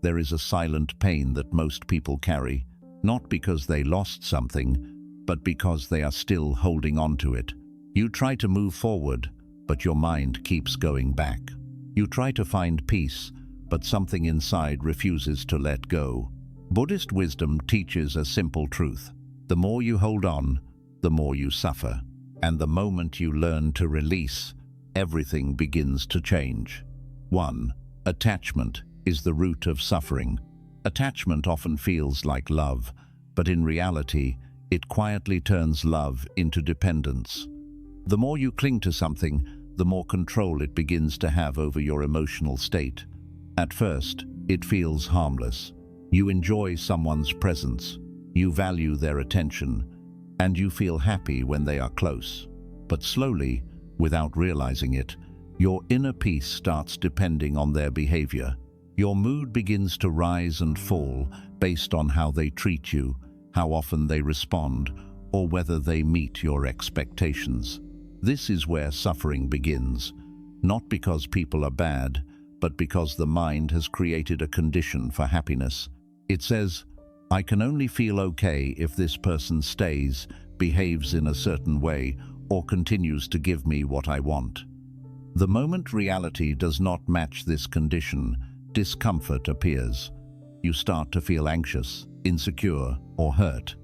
there is a silent pain that most people carry, not because they lost something, but because they are still holding on to it. You try to move forward, but your mind keeps going back. You try to find peace, but something inside refuses to let go. Buddhist wisdom teaches a simple truth. The more you hold on, the more you suffer. And the moment you learn to release, everything begins to change. 1. Attachment is the root of suffering. Attachment often feels like love, but in reality, it quietly turns love into dependence. The more you cling to something, the more control it begins to have over your emotional state. At first, it feels harmless. You enjoy someone's presence, you value their attention, and you feel happy when they are close. But slowly, without realizing it, your inner peace starts depending on their behavior. Your mood begins to rise and fall based on how they treat you, how often they respond, or whether they meet your expectations. This is where suffering begins, not because people are bad, but because the mind has created a condition for happiness. It says, I can only feel okay if this person stays, behaves in a certain way, or continues to give me what I want. The moment reality does not match this condition, discomfort appears. You start to feel anxious, insecure, or hurt.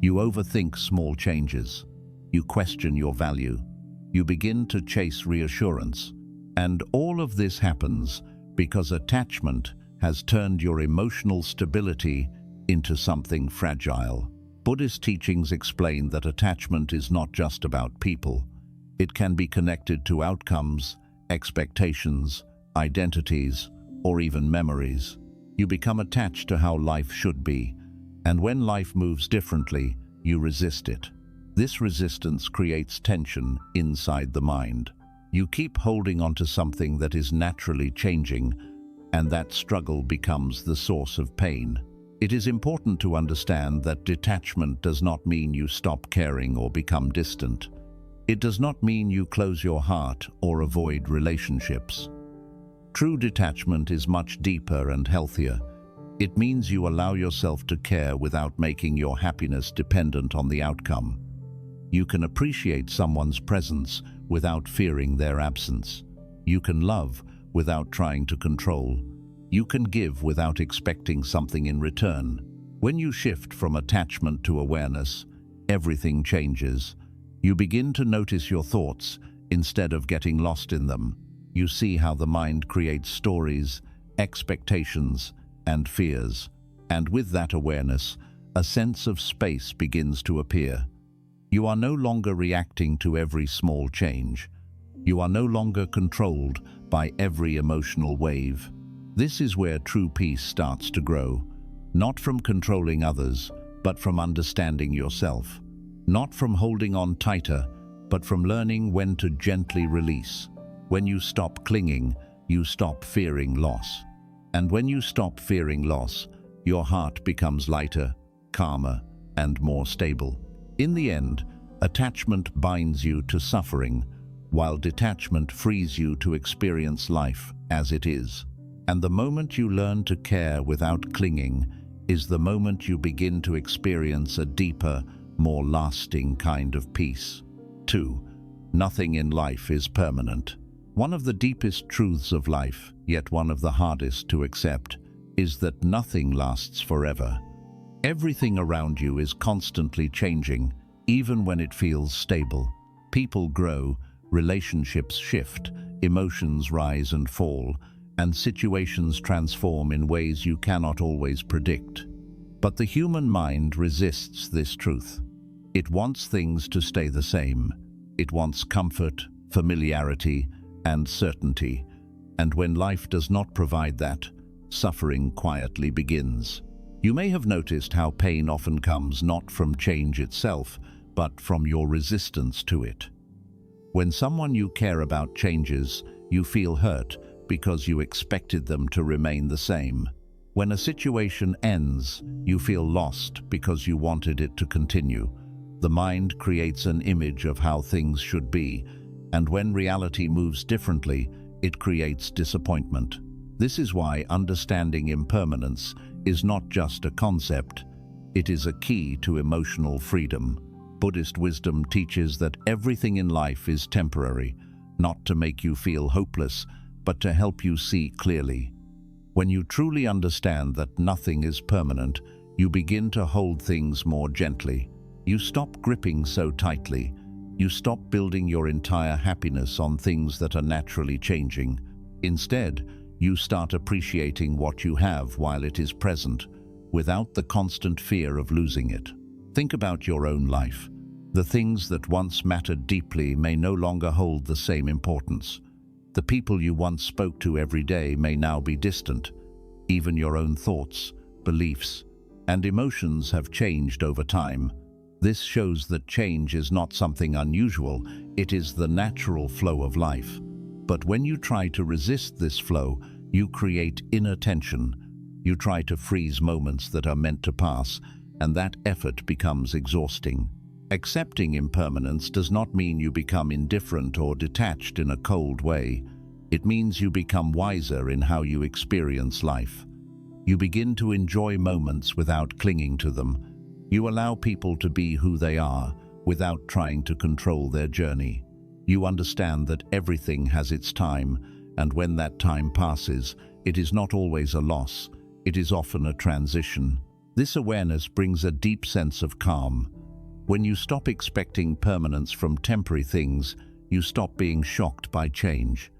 You overthink small changes. You question your value. You begin to chase reassurance. And all of this happens because attachment has turned your emotional stability into something fragile. Buddhist teachings explain that attachment is not just about people. It can be connected to outcomes, expectations, identities, or even memories. You become attached to how life should be, and when life moves differently, you resist it. This resistance creates tension inside the mind. You keep holding on to something that is naturally changing, and that struggle becomes the source of pain. It is important to understand that detachment does not mean you stop caring or become distant. It does not mean you close your heart or avoid relationships. True detachment is much deeper and healthier. It means you allow yourself to care without making your happiness dependent on the outcome. You can appreciate someone's presence without fearing their absence. You can love without trying to control. You can give without expecting something in return. When you shift from attachment to awareness, everything changes. You begin to notice your thoughts instead of getting lost in them. You see how the mind creates stories, expectations, and fears. And with that awareness, a sense of space begins to appear. You are no longer reacting to every small change. You are no longer controlled by every emotional wave. This is where true peace starts to grow, not from controlling others, but from understanding yourself. Not from holding on tighter, but from learning when to gently release. When you stop clinging, you stop fearing loss. And when you stop fearing loss, your heart becomes lighter, calmer, and more stable. In the end, attachment binds you to suffering, while detachment frees you to experience life as it is. And the moment you learn to care without clinging is the moment you begin to experience a deeper, more lasting kind of peace. 2. Nothing in life is permanent. One of the deepest truths of life, yet one of the hardest to accept, is that nothing lasts forever. Everything around you is constantly changing, even when it feels stable. People grow, relationships shift, emotions rise and fall, and situations transform in ways you cannot always predict. But the human mind resists this truth. It wants things to stay the same. It wants comfort, familiarity, and certainty. And when life does not provide that, suffering quietly begins. You may have noticed how pain often comes not from change itself, but from your resistance to it. When someone you care about changes, you feel hurt because you expected them to remain the same. When a situation ends, you feel lost because you wanted it to continue. The mind creates an image of how things should be, and when reality moves differently, it creates disappointment. This is why understanding impermanence is not just a concept, it is a key to emotional freedom. Buddhist wisdom teaches that everything in life is temporary, not to make you feel hopeless, but to help you see clearly. When you truly understand that nothing is permanent, you begin to hold things more gently. You stop gripping so tightly. You stop building your entire happiness on things that are naturally changing. Instead, you start appreciating what you have while it is present, without the constant fear of losing it. Think about your own life. The things that once mattered deeply may no longer hold the same importance. The people you once spoke to every day may now be distant. Even your own thoughts, beliefs, and emotions have changed over time. This shows that change is not something unusual, it is the natural flow of life. But when you try to resist this flow, you create inner tension. You try to freeze moments that are meant to pass, and that effort becomes exhausting. Accepting impermanence does not mean you become indifferent or detached in a cold way. It means you become wiser in how you experience life. You begin to enjoy moments without clinging to them. You allow people to be who they are without trying to control their journey. You understand that everything has its time, and when that time passes, it is not always a loss, it is often a transition. This awareness brings a deep sense of calm. When you stop expecting permanence from temporary things, you stop being shocked by change.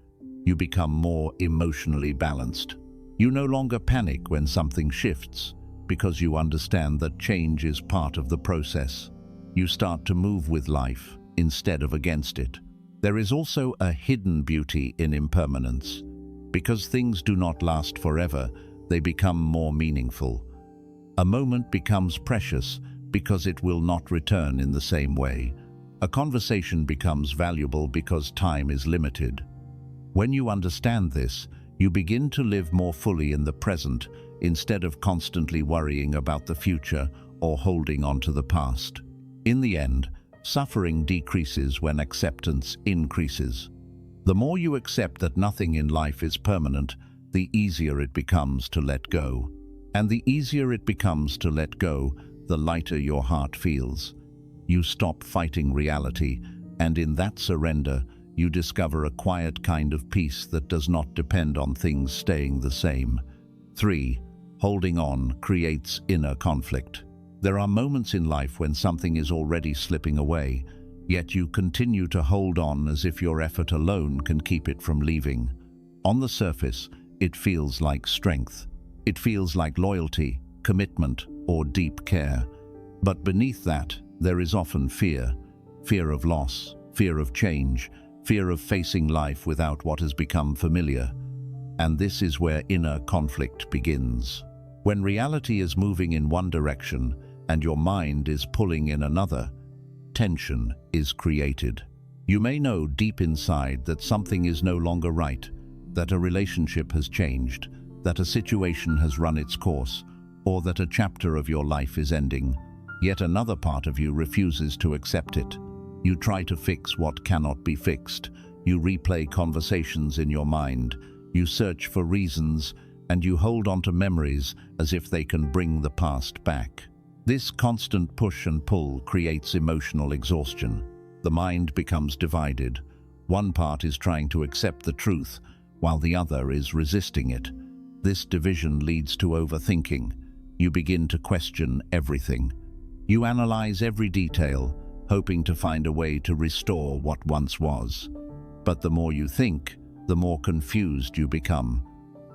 You become more emotionally balanced. You no longer panic when something shifts, because you understand that change is part of the process. You start to move with life instead of against it. There is also a hidden beauty in impermanence. Because things do not last forever, they become more meaningful. A moment becomes precious because it will not return in the same way. A conversation becomes valuable because time is limited. When you understand this, you begin to live more fully in the present instead of constantly worrying about the future or holding on to the past. In the end, suffering decreases when acceptance increases. The more you accept that nothing in life is permanent, the easier it becomes to let go. And the easier it becomes to let go, the lighter your heart feels. You stop fighting reality, and in that surrender, you discover a quiet kind of peace that does not depend on things staying the same. 3. Holding on creates inner conflict. There are moments in life when something is already slipping away, yet you continue to hold on as if your effort alone can keep it from leaving. On the surface, it feels like strength. It feels like loyalty, commitment, or deep care. But beneath that, there is often fear. Fear of loss, fear of change, fear of facing life without what has become familiar. And this is where inner conflict begins. When reality is moving in one direction and your mind is pulling in another, tension is created. You may know deep inside that something is no longer right, that a relationship has changed, that a situation has run its course, or that a chapter of your life is ending. Yet another part of you refuses to accept it. You try to fix what cannot be fixed. You replay conversations in your mind. You search for reasons, and you hold on to memories as if they can bring the past back. This constant push and pull creates emotional exhaustion. The mind becomes divided. One part is trying to accept the truth, while the other is resisting it. This division leads to overthinking. You begin to question everything. You analyze every detail, hoping to find a way to restore what once was. But the more you think, the more confused you become.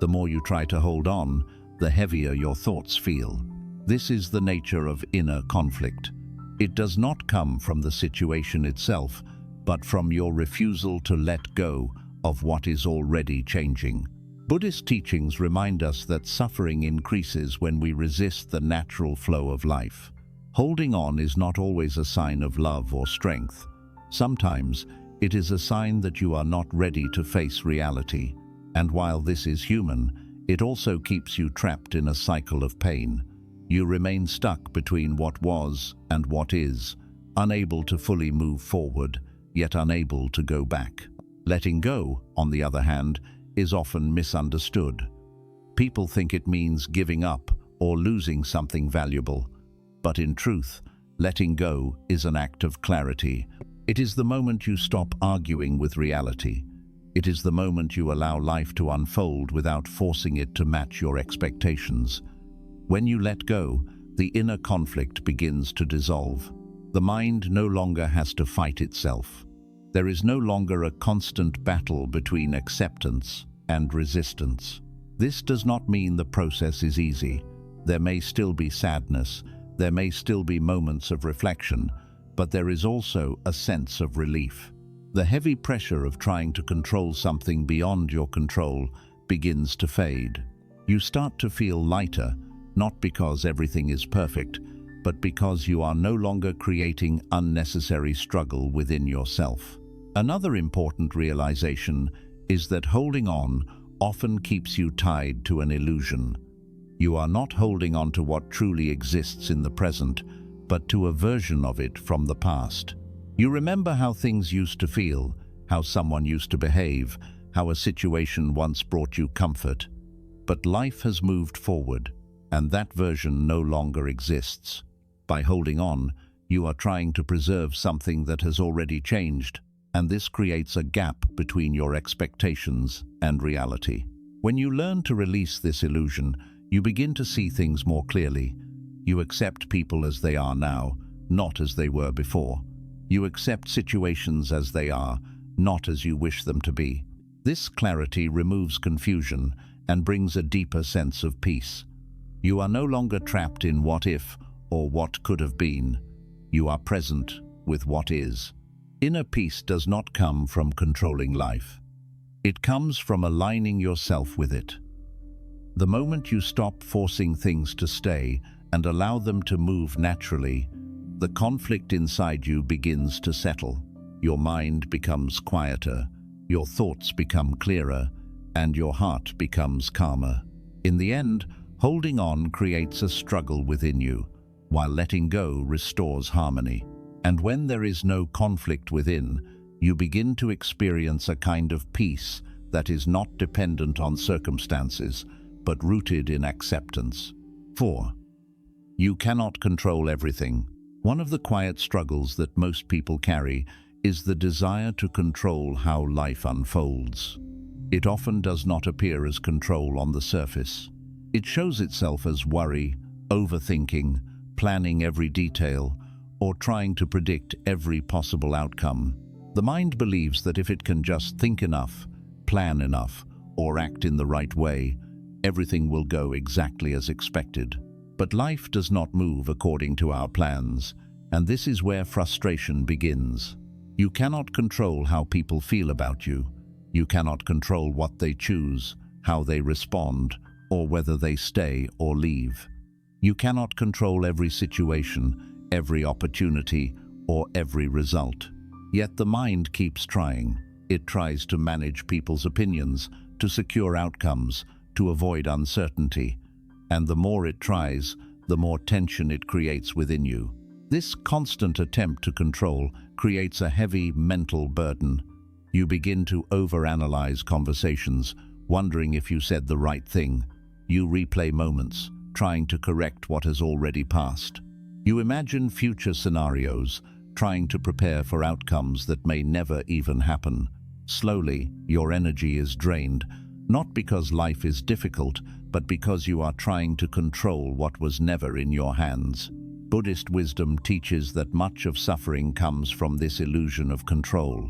The more you try to hold on, the heavier your thoughts feel. This is the nature of inner conflict. It does not come from the situation itself, but from your refusal to let go of what is already changing. Buddhist teachings remind us that suffering increases when we resist the natural flow of life. Holding on is not always a sign of love or strength. Sometimes it is a sign that you are not ready to face reality. And while this is human, it also keeps you trapped in a cycle of pain. You remain stuck between what was and what is, unable to fully move forward, yet unable to go back. Letting go, on the other hand, is often misunderstood. People think it means giving up or losing something valuable. But in truth, letting go is an act of clarity. It is the moment you stop arguing with reality. It is the moment you allow life to unfold without forcing it to match your expectations. When you let go, the inner conflict begins to dissolve. The mind no longer has to fight itself. There is no longer a constant battle between acceptance and resistance. This does not mean the process is easy. There may still be sadness, there may still be moments of reflection, but there is also a sense of relief. The heavy pressure of trying to control something beyond your control begins to fade. You start to feel lighter, not because everything is perfect, but because you are no longer creating unnecessary struggle within yourself. Another important realization is that holding on often keeps you tied to an illusion. You are not holding on to what truly exists in the present, but to a version of it from the past. You remember how things used to feel, how someone used to behave, how a situation once brought you comfort. But life has moved forward, and that version no longer exists. By holding on, you are trying to preserve something that has already changed, and this creates a gap between your expectations and reality. When you learn to release this illusion, you begin to see things more clearly. You accept people as they are now, not as they were before. You accept situations as they are, not as you wish them to be. This clarity removes confusion and brings a deeper sense of peace. You are no longer trapped in what if or what could have been. You are present with what is. Inner peace does not come from controlling life. It comes from aligning yourself with it. The moment you stop forcing things to stay and allow them to move naturally, the conflict inside you begins to settle. Your mind becomes quieter, your thoughts become clearer, and your heart becomes calmer. In the end, holding on creates a struggle within you, while letting go restores harmony. And when there is no conflict within, you begin to experience a kind of peace that is not dependent on circumstances, but rooted in acceptance. 4. You cannot control everything. One of the quiet struggles that most people carry is the desire to control how life unfolds. It often does not appear as control on the surface. It shows itself as worry, overthinking, planning every detail, or trying to predict every possible outcome. The mind believes that if it can just think enough, plan enough, or act in the right way, everything will go exactly as expected. But life does not move according to our plans, and this is where frustration begins. You cannot control how people feel about you. You cannot control what they choose, how they respond, or whether they stay or leave. You cannot control every situation, every opportunity, or every result. Yet the mind keeps trying. It tries to manage people's opinions, to secure outcomes, to avoid uncertainty. And the more it tries, the more tension it creates within you. This constant attempt to control creates a heavy mental burden. You begin to overanalyze conversations, wondering if you said the right thing. You replay moments, trying to correct what has already passed. You imagine future scenarios, trying to prepare for outcomes that may never even happen. Slowly, your energy is drained, not because life is difficult, but because you are trying to control what was never in your hands. Buddhist wisdom teaches that much of suffering comes from this illusion of control.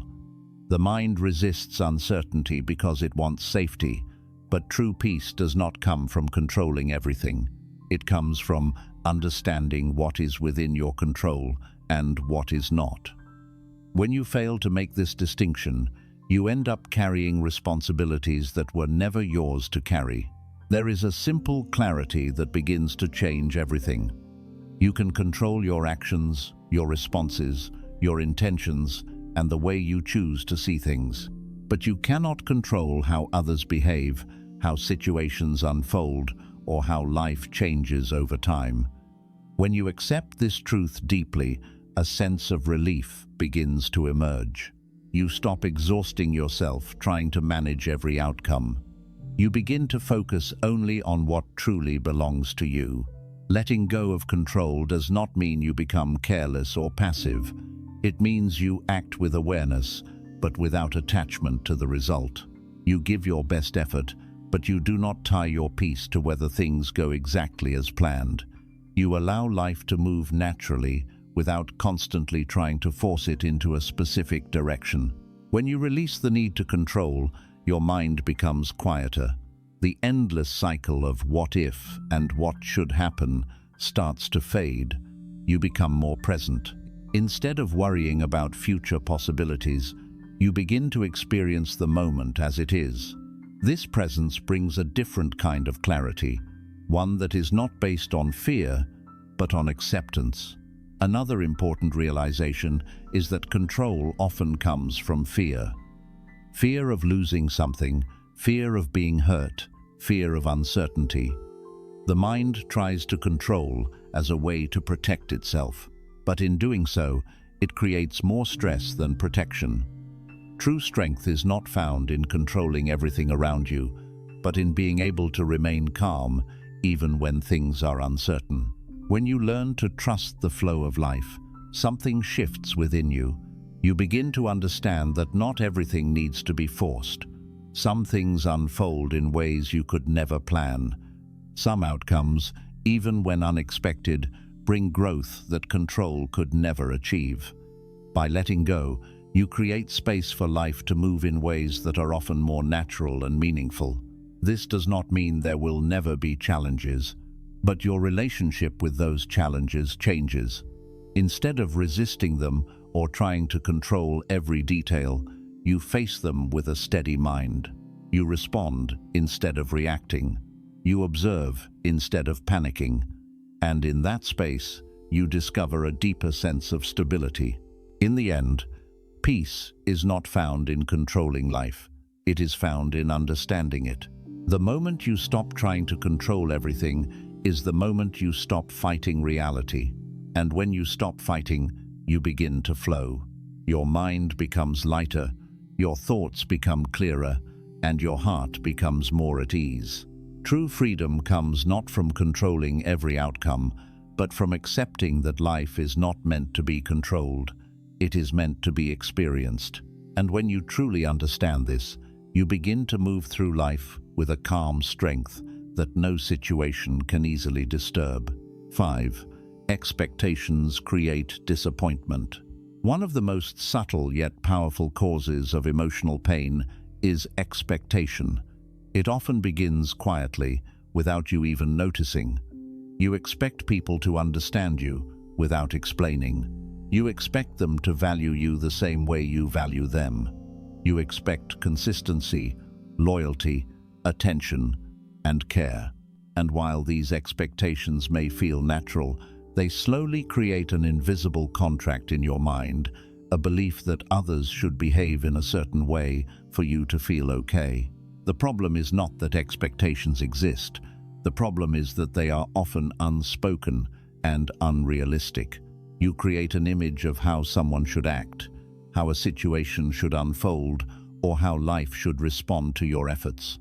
The mind resists uncertainty because it wants safety, but true peace does not come from controlling everything. It comes from understanding what is within your control and what is not. When you fail to make this distinction, you end up carrying responsibilities that were never yours to carry. There is a simple clarity that begins to change everything. You can control your actions, your responses, your intentions, and the way you choose to see things. But you cannot control how others behave, how situations unfold, or how life changes over time. When you accept this truth deeply, a sense of relief begins to emerge. You stop exhausting yourself trying to manage every outcome. You begin to focus only on what truly belongs to you. Letting go of control does not mean you become careless or passive. It means you act with awareness, but without attachment to the result. You give your best effort, but you do not tie your peace to whether things go exactly as planned. You allow life to move naturally without constantly trying to force it into a specific direction. When you release the need to control, your mind becomes quieter. The endless cycle of what if and what should happen starts to fade. You become more present. Instead of worrying about future possibilities, you begin to experience the moment as it is. This presence brings a different kind of clarity, one that is not based on fear, but on acceptance. Another important realization is that control often comes from fear. Fear of losing something, fear of being hurt, fear of uncertainty. The mind tries to control as a way to protect itself, but in doing so, it creates more stress than protection. True strength is not found in controlling everything around you, but in being able to remain calm even when things are uncertain. When you learn to trust the flow of life, something shifts within you. You begin to understand that not everything needs to be forced. Some things unfold in ways you could never plan. Some outcomes, even when unexpected, bring growth that control could never achieve. By letting go, you create space for life to move in ways that are often more natural and meaningful. This does not mean there will never be challenges, but your relationship with those challenges changes. Instead of resisting them or trying to control every detail, you face them with a steady mind. You respond instead of reacting. You observe instead of panicking. And in that space, you discover a deeper sense of stability. In the end, peace is not found in controlling life. It is found in understanding it. The moment you stop trying to control everything is the moment you stop fighting reality. And when you stop fighting, you begin to flow. Your mind becomes lighter, your thoughts become clearer, and your heart becomes more at ease. True freedom comes not from controlling every outcome, but from accepting that life is not meant to be controlled. It is meant to be experienced. And when you truly understand this, you begin to move through life with a calm strength that no situation can easily disturb. 5. Expectations create disappointment. One of the most subtle yet powerful causes of emotional pain is expectation. It often begins quietly, without you even noticing. You expect people to understand you without explaining. You expect them to value you the same way you value them. You expect consistency, loyalty, attention, and care. And while these expectations may feel natural, they slowly create an invisible contract in your mind, a belief that others should behave in a certain way for you to feel okay. The problem is not that expectations exist. The problem is that they are often unspoken and unrealistic. You create an image of how someone should act, how a situation should unfold, or how life should respond to your efforts.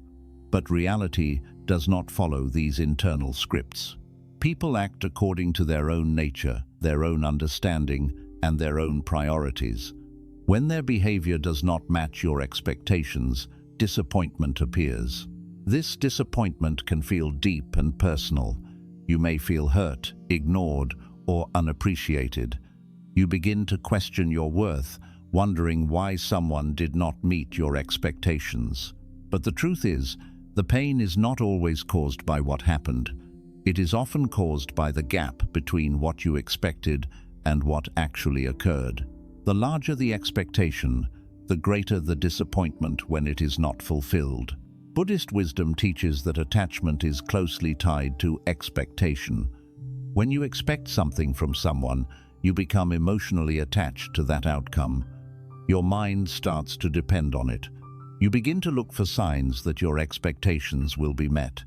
But reality does not follow these internal scripts. People act according to their own nature, their own understanding, and their own priorities. When their behavior does not match your expectations, disappointment appears. This disappointment can feel deep and personal. You may feel hurt, ignored, or unappreciated. You begin to question your worth, wondering why someone did not meet your expectations. But the truth is, the pain is not always caused by what happened. It is often caused by the gap between what you expected and what actually occurred. The larger the expectation, the greater the disappointment when it is not fulfilled. Buddhist wisdom teaches that attachment is closely tied to expectation. When you expect something from someone, you become emotionally attached to that outcome. Your mind starts to depend on it. You begin to look for signs that your expectations will be met.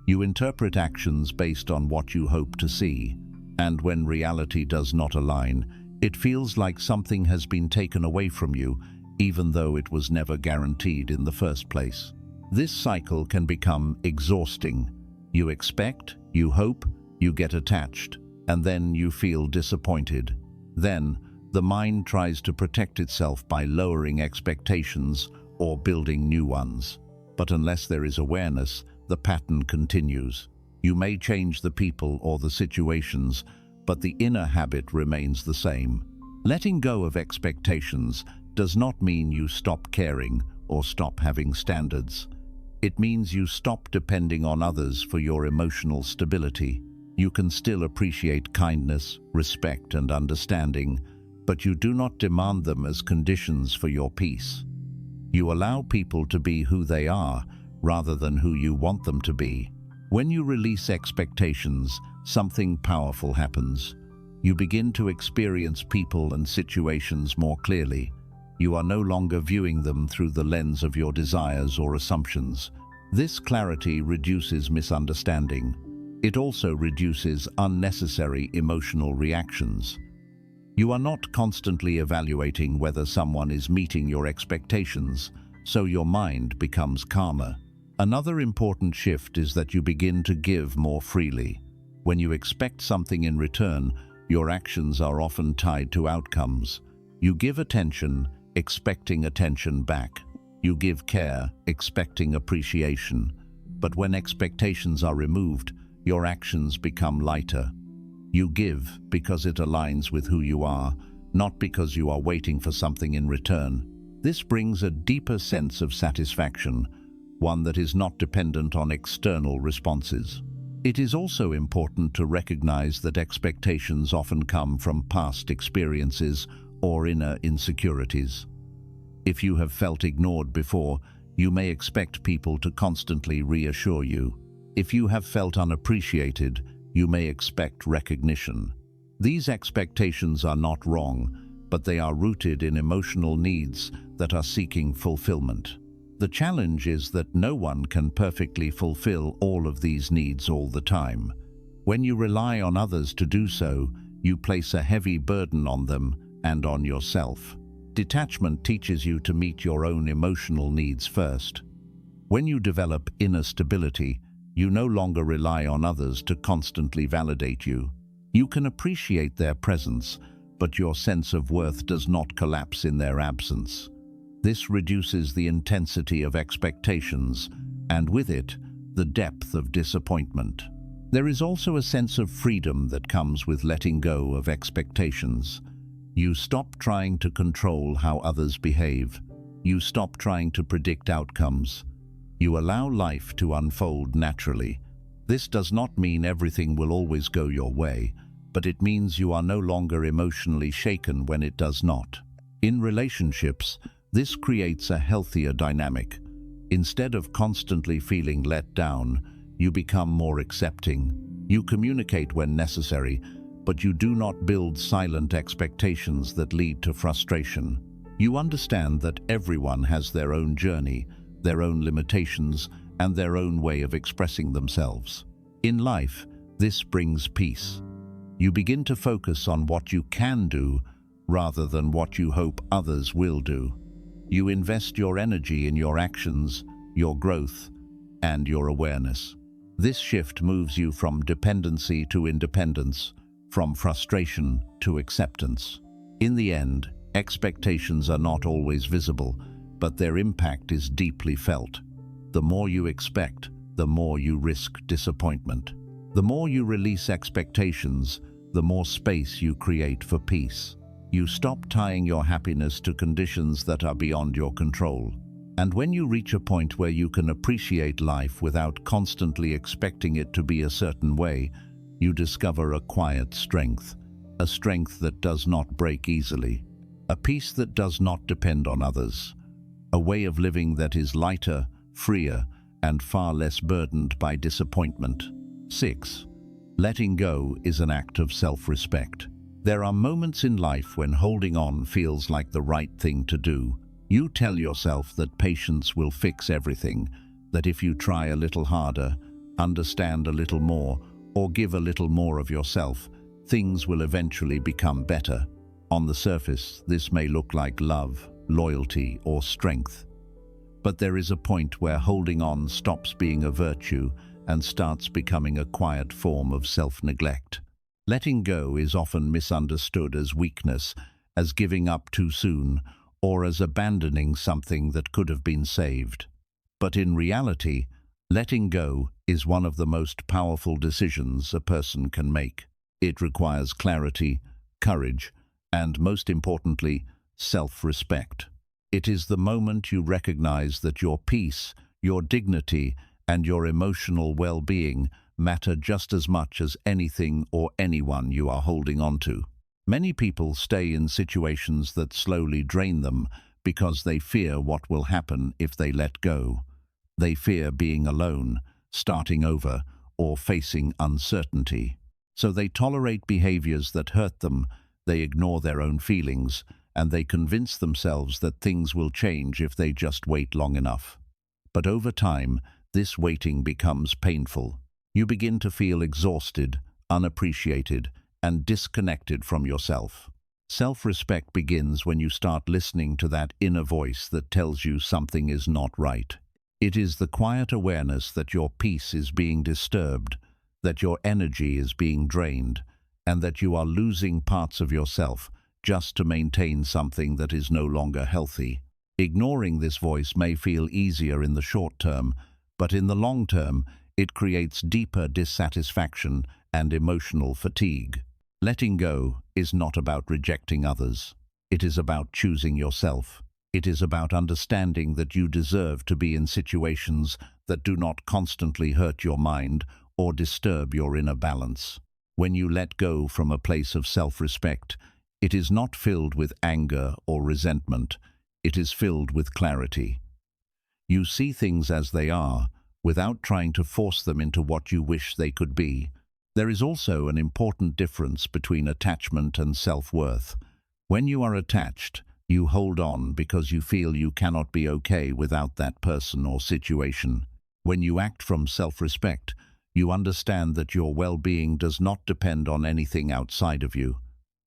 You interpret actions based on what you hope to see. And when reality does not align, it feels like something has been taken away from you, even though it was never guaranteed in the first place. This cycle can become exhausting. You expect, you hope, you get attached, and then you feel disappointed. Then, the mind tries to protect itself by lowering expectations or building new ones. But unless there is awareness, the pattern continues. You may change the people or the situations, but the inner habit remains the same. Letting go of expectations does not mean you stop caring or stop having standards. It means you stop depending on others for your emotional stability. You can still appreciate kindness, respect, and understanding, but you do not demand them as conditions for your peace. You allow people to be who they are rather than who you want them to be. When you release expectations, something powerful happens. You begin to experience people and situations more clearly. You are no longer viewing them through the lens of your desires or assumptions. This clarity reduces misunderstanding. It also reduces unnecessary emotional reactions. You are not constantly evaluating whether someone is meeting your expectations, so your mind becomes calmer. Another important shift is that you begin to give more freely. When you expect something in return, your actions are often tied to outcomes. You give attention, expecting attention back. You give care, expecting appreciation. But when expectations are removed, your actions become lighter. You give because it aligns with who you are, not because you are waiting for something in return. This brings a deeper sense of satisfaction, one that is not dependent on external responses. It is also important to recognize that expectations often come from past experiences or inner insecurities. If you have felt ignored before, you may expect people to constantly reassure you. If you have felt unappreciated, you may expect recognition. These expectations are not wrong, but they are rooted in emotional needs that are seeking fulfillment. The challenge is that no one can perfectly fulfill all of these needs all the time. When you rely on others to do so, you place a heavy burden on them and on yourself. Detachment teaches you to meet your own emotional needs first. When you develop inner stability, you no longer rely on others to constantly validate you. You can appreciate their presence, but your sense of worth does not collapse in their absence. This reduces the intensity of expectations, and with it, the depth of disappointment. There is also a sense of freedom that comes with letting go of expectations. You stop trying to control how others behave. You stop trying to predict outcomes. You allow life to unfold naturally. This does not mean everything will always go your way, but it means you are no longer emotionally shaken when it does not. In relationships, this creates a healthier dynamic. Instead of constantly feeling let down, you become more accepting. You communicate when necessary, but you do not build silent expectations that lead to frustration. You understand that everyone has their own journey, their own limitations, and their own way of expressing themselves. In life, this brings peace. You begin to focus on what you can do rather than what you hope others will do. You invest your energy in your actions, your growth, and your awareness. This shift moves you from dependency to independence, from frustration to acceptance. In the end, expectations are not always visible, but their impact is deeply felt. The more you expect, the more you risk disappointment. The more you release expectations, the more space you create for peace. You stop tying your happiness to conditions that are beyond your control. And when you reach a point where you can appreciate life without constantly expecting it to be a certain way, you discover a quiet strength, a strength that does not break easily, a peace that does not depend on others, a way of living that is lighter, freer, and far less burdened by disappointment. 6. Letting go is an act of self-respect. There are moments in life when holding on feels like the right thing to do. You tell yourself that patience will fix everything, that if you try a little harder, understand a little more, or give a little more of yourself, things will eventually become better. On the surface, this may look like love, loyalty, or strength. But there is a point where holding on stops being a virtue and starts becoming a quiet form of self-neglect. Letting go is often misunderstood as weakness, as giving up too soon, or as abandoning something that could have been saved. But in reality, letting go is one of the most powerful decisions a person can make. It requires clarity, courage, and most importantly, self-respect. It is the moment you recognize that your peace, your dignity, and your emotional well-being matter just as much as anything or anyone you are holding on to. Many people stay in situations that slowly drain them because they fear what will happen if they let go. They fear being alone, starting over, or facing uncertainty. So they tolerate behaviors that hurt them, they ignore their own feelings, and they convince themselves that things will change if they just wait long enough. But over time, this waiting becomes painful. You begin to feel exhausted, unappreciated, and disconnected from yourself. Self-respect begins when you start listening to that inner voice that tells you something is not right. It is the quiet awareness that your peace is being disturbed, that your energy is being drained, and that you are losing parts of yourself just to maintain something that is no longer healthy. Ignoring this voice may feel easier in the short term, but in the long term, it creates deeper dissatisfaction and emotional fatigue. Letting go is not about rejecting others. It is about choosing yourself. It is about understanding that you deserve to be in situations that do not constantly hurt your mind or disturb your inner balance. When you let go from a place of self-respect, it is not filled with anger or resentment. It is filled with clarity. You see things as they are, without trying to force them into what you wish they could be. There is also an important difference between attachment and self-worth. When you are attached, you hold on because you feel you cannot be okay without that person or situation. When you act from self-respect, you understand that your well-being does not depend on anything outside of you.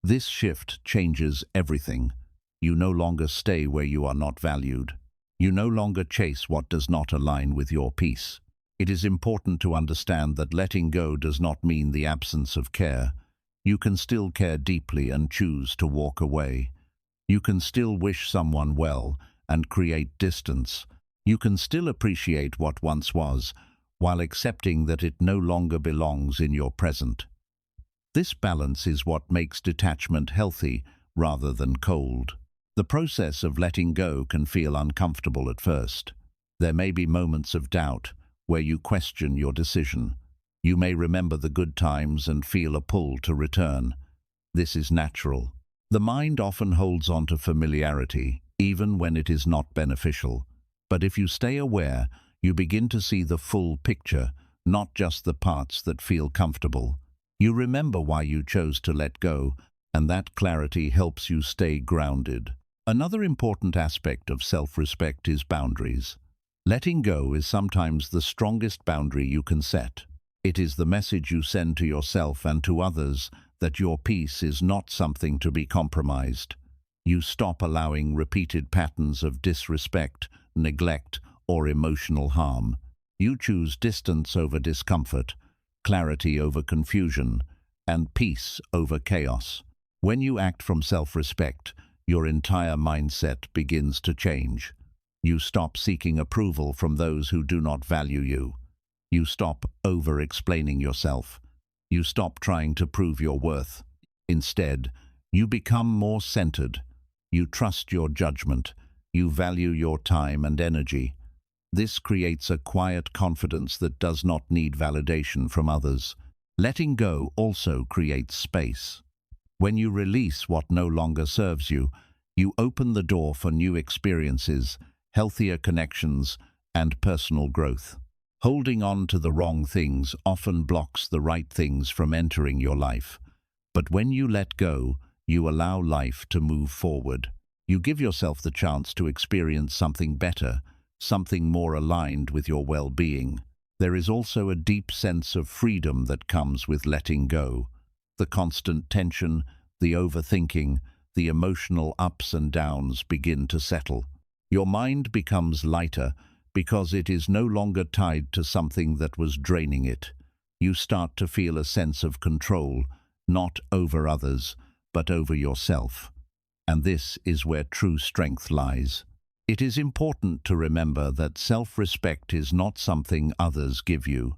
This shift changes everything. You no longer stay where you are not valued. You no longer chase what does not align with your peace. It is important to understand that letting go does not mean the absence of care. You can still care deeply and choose to walk away. You can still wish someone well and create distance. You can still appreciate what once was, while accepting that it no longer belongs in your present. This balance is what makes detachment healthy rather than cold. The process of letting go can feel uncomfortable at first. There may be moments of doubt where you question your decision. You may remember the good times and feel a pull to return. This is natural. The mind often holds on to familiarity, even when it is not beneficial. But if you stay aware, you begin to see the full picture, not just the parts that feel comfortable. You remember why you chose to let go, and that clarity helps you stay grounded. Another important aspect of self-respect is boundaries. Letting go is sometimes the strongest boundary you can set. It is the message you send to yourself and to others that your peace is not something to be compromised. You stop allowing repeated patterns of disrespect, neglect, or emotional harm. You choose distance over discomfort, clarity over confusion, and peace over chaos. When you act from self-respect, your entire mindset begins to change. You stop seeking approval from those who do not value you. You stop over-explaining yourself. You stop trying to prove your worth. Instead, you become more centered. You trust your judgment. You value your time and energy. This creates a quiet confidence that does not need validation from others. Letting go also creates space. When you release what no longer serves you, you open the door for new experiences, healthier connections, and personal growth. Holding on to the wrong things often blocks the right things from entering your life. But when you let go, you allow life to move forward. You give yourself the chance to experience something better, something more aligned with your well-being. There is also a deep sense of freedom that comes with letting go. The constant tension, the overthinking, the emotional ups and downs begin to settle. Your mind becomes lighter because it is no longer tied to something that was draining it. You start to feel a sense of control, not over others, but over yourself. And this is where true strength lies. It is important to remember that self-respect is not something others give you.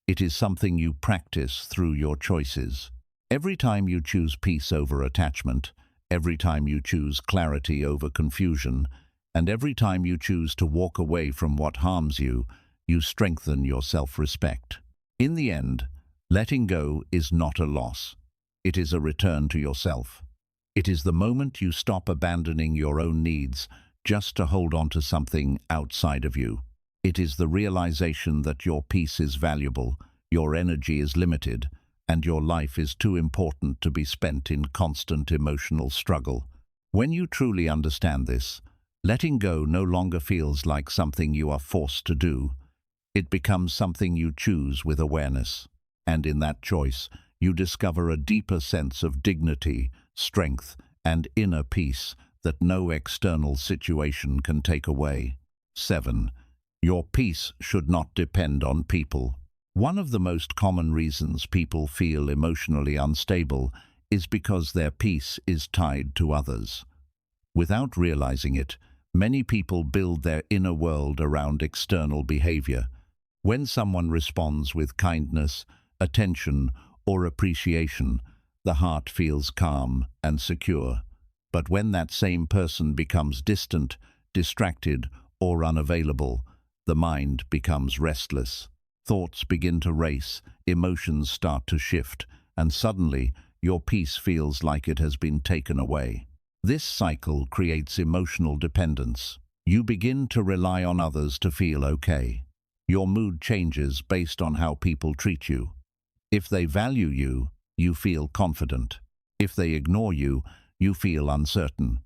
It is something you practice through your choices. Every time you choose peace over attachment, every time you choose clarity over confusion, and every time you choose to walk away from what harms you, you strengthen your self-respect. In the end, letting go is not a loss. It is a return to yourself. It is the moment you stop abandoning your own needs just to hold on to something outside of you. It is the realization that your peace is valuable, your energy is limited, and your life is too important to be spent in constant emotional struggle. When you truly understand this, letting go no longer feels like something you are forced to do. It becomes something you choose with awareness. And in that choice, you discover a deeper sense of dignity, strength, and inner peace that no external situation can take away. 7. Your peace should not depend on people. One of the most common reasons people feel emotionally unstable is because their peace is tied to others. Without realizing it, many people build their inner world around external behavior. When someone responds with kindness, attention, or appreciation, the heart feels calm and secure. But when that same person becomes distant, distracted, or unavailable, the mind becomes restless. Thoughts begin to race, emotions start to shift, and suddenly your peace feels like it has been taken away. This cycle creates emotional dependence. You begin to rely on others to feel okay. Your mood changes based on how people treat you. If they value you, you feel confident. If they ignore you, you feel uncertain.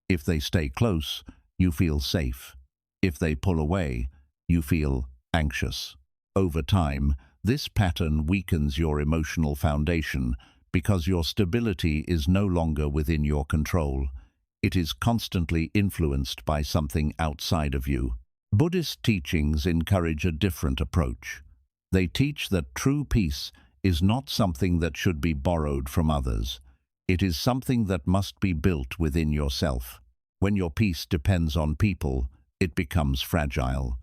If they stay close, you feel safe. If they pull away, you feel anxious. Over time, this pattern weakens your emotional foundation because your stability is no longer within your control. It is constantly influenced by something outside of you. Buddhist teachings encourage a different approach. They teach that true peace is not something that should be borrowed from others. It is something that must be built within yourself. When your peace depends on people, it becomes fragile.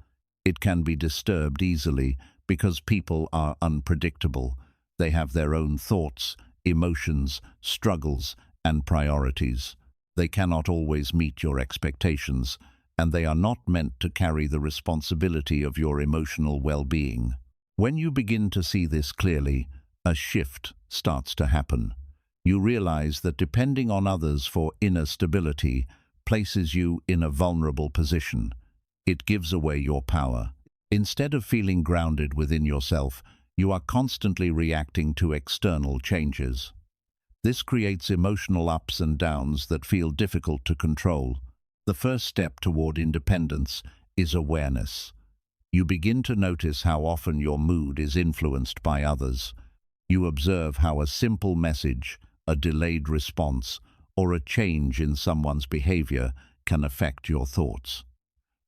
It can be disturbed easily because people are unpredictable. They have their own thoughts, emotions, struggles, and priorities. They cannot always meet your expectations, and they are not meant to carry the responsibility of your emotional well-being. When you begin to see this clearly, a shift starts to happen. You realize that depending on others for inner stability places you in a vulnerable position. It gives away your power. Instead of feeling grounded within yourself, you are constantly reacting to external changes. This creates emotional ups and downs that feel difficult to control. The first step toward independence is awareness. You begin to notice how often your mood is influenced by others. You observe how a simple message, a delayed response, or a change in someone's behavior can affect your thoughts.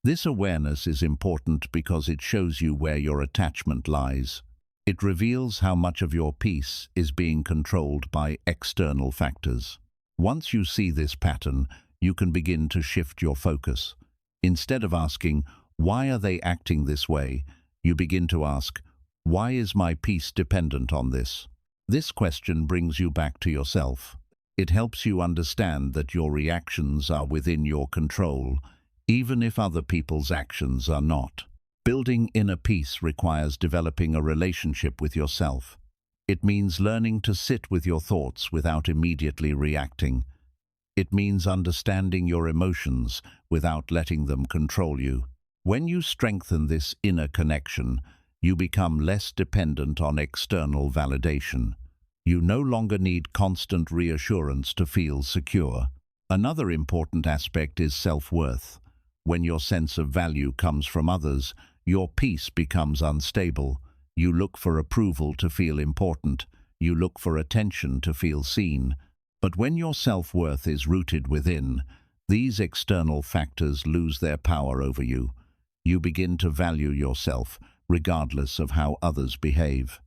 This awareness is important because it shows you where your attachment lies. It reveals how much of your peace is being controlled by external factors. Once you see this pattern, you can begin to shift your focus. Instead of asking, "Why are they acting this way?" you begin to ask, "Why is my peace dependent on this?" This question brings you back to yourself. It helps you understand that your reactions are within your control, even if other people's actions are not. Building inner peace requires developing a relationship with yourself. It means learning to sit with your thoughts without immediately reacting. It means understanding your emotions without letting them control you. When you strengthen this inner connection, you become less dependent on external validation. You no longer need constant reassurance to feel secure. Another important aspect is self-worth. When your sense of value comes from others, your peace becomes unstable. You look for approval to feel important. You look for attention to feel seen. But when your self-worth is rooted within, these external factors lose their power over you. You begin to value yourself, regardless of how others behave.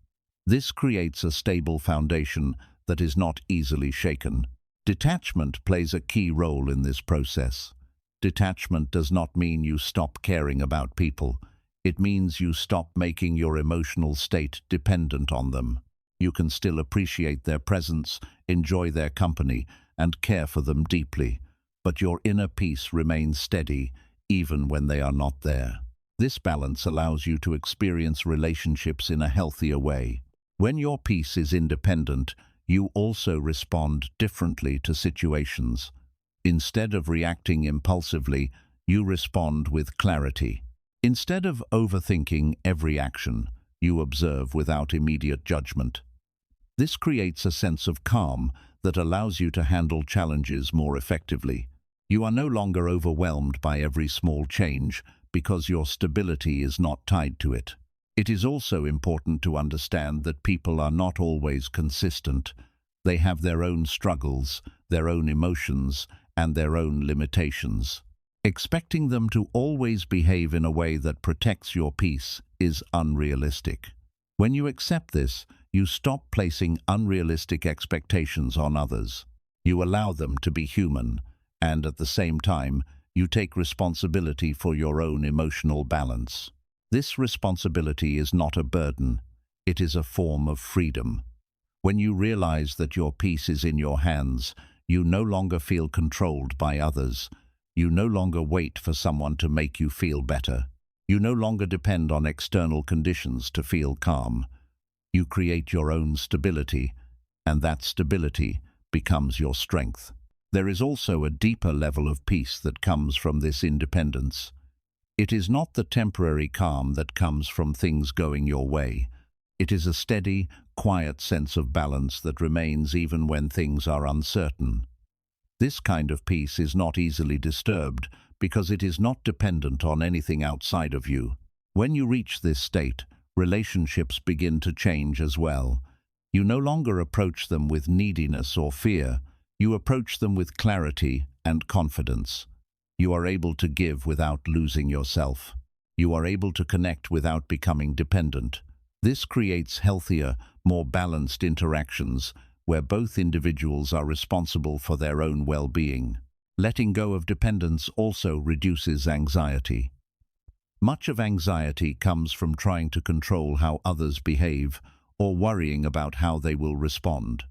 This creates a stable foundation that is not easily shaken. Detachment plays a key role in this process. Detachment does not mean you stop caring about people. It means you stop making your emotional state dependent on them. You can still appreciate their presence, enjoy their company, and care for them deeply, but your inner peace remains steady even when they are not there. This balance allows you to experience relationships in a healthier way. When your peace is independent, you also respond differently to situations. Instead of reacting impulsively, you respond with clarity. Instead of overthinking every action, you observe without immediate judgment. This creates a sense of calm that allows you to handle challenges more effectively. You are no longer overwhelmed by every small change because your stability is not tied to it. It is also important to understand that people are not always consistent. They have their own struggles, their own emotions, and their own limitations. Expecting them to always behave in a way that protects your peace is unrealistic. When you accept this, you stop placing unrealistic expectations on others. You allow them to be human, and at the same time, you take responsibility for your own emotional balance. This responsibility is not a burden. It is a form of freedom. When you realize that your peace is in your hands, you no longer feel controlled by others. You no longer wait for someone to make you feel better. You no longer depend on external conditions to feel calm. You create your own stability, and that stability becomes your strength. There is also a deeper level of peace that comes from this independence. It is not the temporary calm that comes from things going your way. It is a steady, quiet sense of balance that remains even when things are uncertain. This kind of peace is not easily disturbed because it is not dependent on anything outside of you. When you reach this state, relationships begin to change as well. You no longer approach them with neediness or fear. You approach them with clarity and confidence. You are able to give without losing yourself. You are able to connect without becoming dependent. This creates healthier, more balanced interactions where both individuals are responsible for their own well-being. Letting go of dependence also reduces anxiety. Much of anxiety comes from trying to control how others behave or worrying about how they will respond.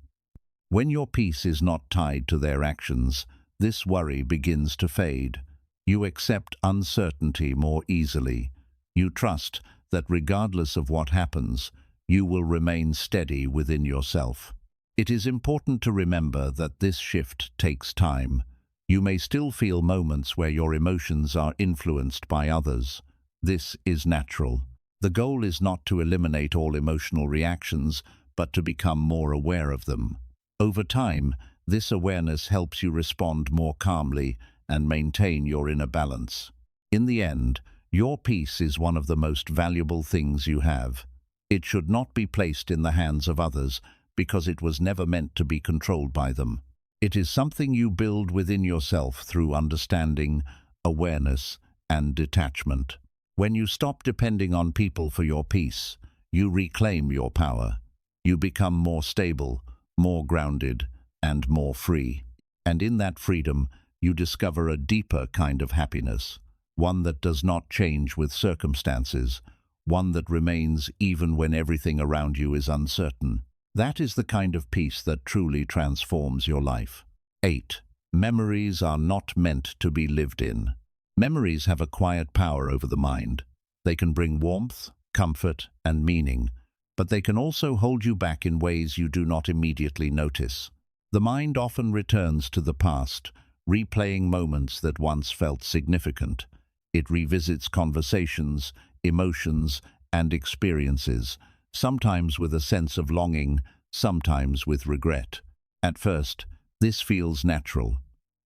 When your peace is not tied to their actions, this worry begins to fade. You accept uncertainty more easily. You trust that regardless of what happens, you will remain steady within yourself. It is important to remember that this shift takes time. You may still feel moments where your emotions are influenced by others. This is natural. The goal is not to eliminate all emotional reactions, but to become more aware of them. Over time, this awareness helps you respond more calmly and maintain your inner balance. In the end, your peace is one of the most valuable things you have. It should not be placed in the hands of others because it was never meant to be controlled by them. It is something you build within yourself through understanding, awareness, and detachment. When you stop depending on people for your peace, you reclaim your power. You become more stable, more grounded, and more free. And in that freedom, you discover a deeper kind of happiness, one that does not change with circumstances, one that remains even when everything around you is uncertain. That is the kind of peace that truly transforms your life. 8. Memories are not meant to be lived in. Memories have a quiet power over the mind. They can bring warmth, comfort, and meaning, but they can also hold you back in ways you do not immediately notice. The mind often returns to the past, replaying moments that once felt significant. It revisits conversations, emotions, and experiences, sometimes with a sense of longing, sometimes with regret. At first, this feels natural.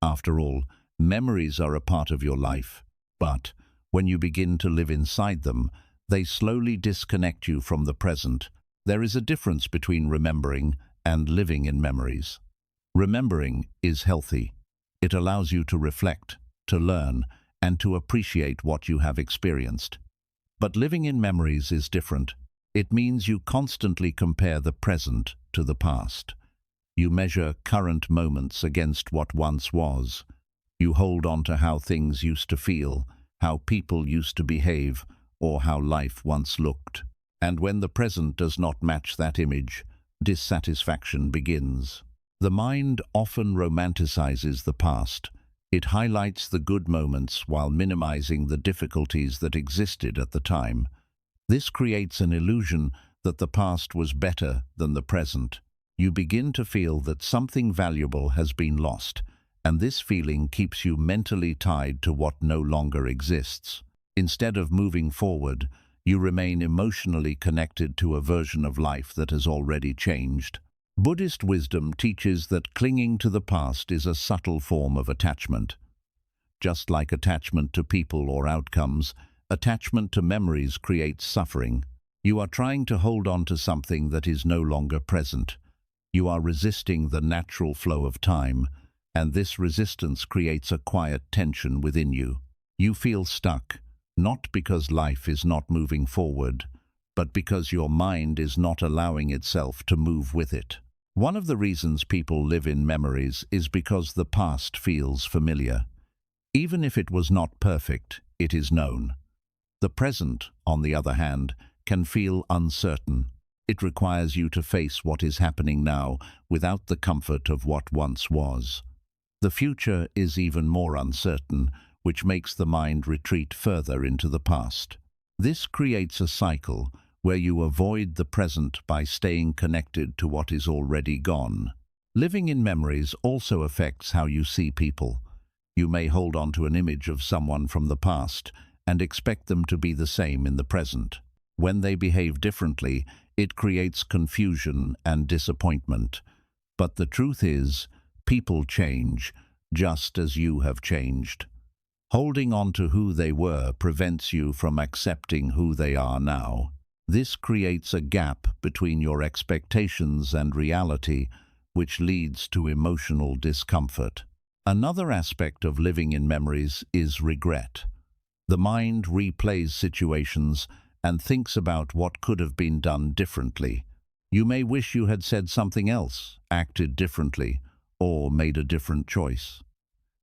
After all, memories are a part of your life, but when you begin to live inside them, they slowly disconnect you from the present. There is a difference between remembering and living in memories. Remembering is healthy. It allows you to reflect, to learn, and to appreciate what you have experienced. But living in memories is different. It means you constantly compare the present to the past. You measure current moments against what once was. You hold on to how things used to feel, how people used to behave, or how life once looked. And when the present does not match that image, dissatisfaction begins. The mind often romanticizes the past. It highlights the good moments while minimizing the difficulties that existed at the time. This creates an illusion that the past was better than the present. You begin to feel that something valuable has been lost, and this feeling keeps you mentally tied to what no longer exists. Instead of moving forward, you remain emotionally connected to a version of life that has already changed. Buddhist wisdom teaches that clinging to the past is a subtle form of attachment. Just like attachment to people or outcomes, attachment to memories creates suffering. You are trying to hold on to something that is no longer present. You are resisting the natural flow of time, and this resistance creates a quiet tension within you. You feel stuck, not because life is not moving forward, but because your mind is not allowing itself to move with it. One of the reasons people live in memories is because the past feels familiar. Even if it was not perfect, it is known. The present, on the other hand, can feel uncertain. It requires you to face what is happening now without the comfort of what once was. The future is even more uncertain, which makes the mind retreat further into the past. This creates a cycle where you avoid the present by staying connected to what is already gone. Living in memories also affects how you see people. You may hold on to an image of someone from the past and expect them to be the same in the present. When they behave differently, it creates confusion and disappointment. But the truth is, people change, just as you have changed. Holding on to who they were prevents you from accepting who they are now. This creates a gap between your expectations and reality, which leads to emotional discomfort. Another aspect of living in memories is regret. The mind replays situations and thinks about what could have been done differently. You may wish you had said something else, acted differently, or made a different choice.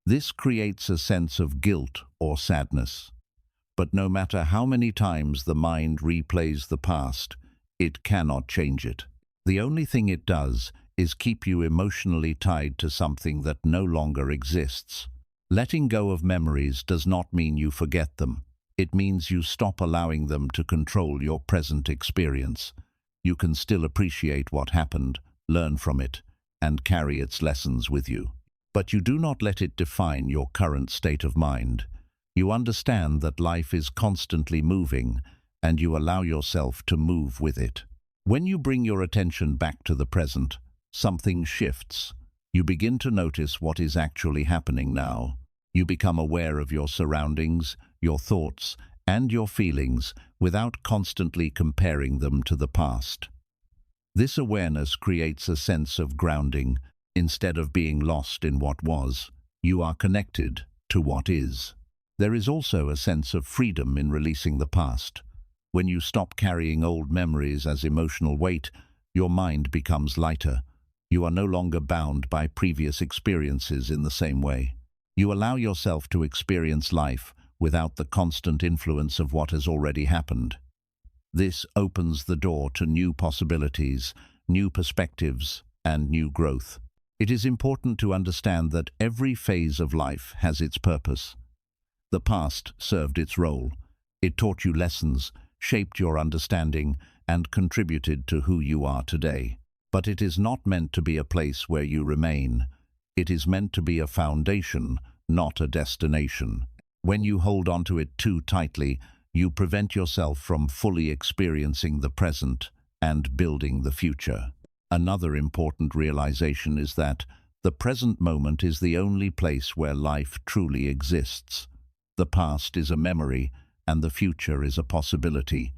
This creates a sense of guilt or sadness. But no matter how many times the mind replays the past, it cannot change it. The only thing it does is keep you emotionally tied to something that no longer exists. Letting go of memories does not mean you forget them. It means you stop allowing them to control your present experience. You can still appreciate what happened, learn from it, and carry its lessons with you. But you do not let it define your current state of mind. You understand that life is constantly moving, and you allow yourself to move with it. When you bring your attention back to the present, something shifts. You begin to notice what is actually happening now. You become aware of your surroundings, your thoughts, and your feelings without constantly comparing them to the past. This awareness creates a sense of grounding. Instead of being lost in what was, you are connected to what is. There is also a sense of freedom in releasing the past. When you stop carrying old memories as emotional weight, your mind becomes lighter. You are no longer bound by previous experiences in the same way. You allow yourself to experience life without the constant influence of what has already happened. This opens the door to new possibilities, new perspectives, and new growth. It is important to understand that every phase of life has its purpose. The past served its role. It taught you lessons, shaped your understanding, and contributed to who you are today. But it is not meant to be a place where you remain. It is meant to be a foundation, not a destination. When you hold onto it too tightly, you prevent yourself from fully experiencing the present and building the future. Another important realization is that the present moment is the only place where life truly exists. The past is a memory, and the future is a possibility.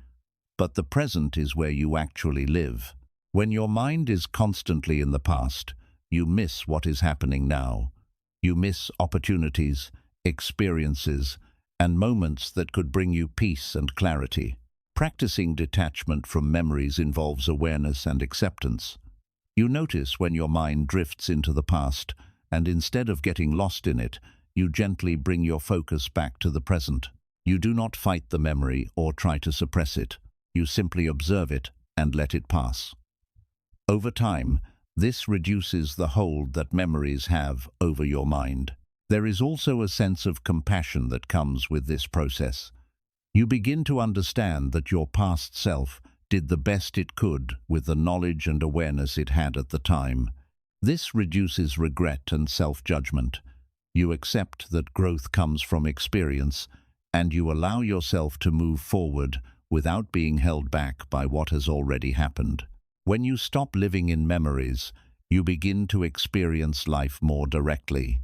But the present is where you actually live. When your mind is constantly in the past, you miss what is happening now. You miss opportunities, experiences, and moments that could bring you peace and clarity. Practicing detachment from memories involves awareness and acceptance. You notice when your mind drifts into the past, and instead of getting lost in it, you gently bring your focus back to the present. You do not fight the memory or try to suppress it. You simply observe it and let it pass. Over time, this reduces the hold that memories have over your mind. There is also a sense of compassion that comes with this process. You begin to understand that your past self did the best it could with the knowledge and awareness it had at the time. This reduces regret and self-judgment. You accept that growth comes from experience, and you allow yourself to move forward without being held back by what has already happened. When you stop living in memories, you begin to experience life more directly.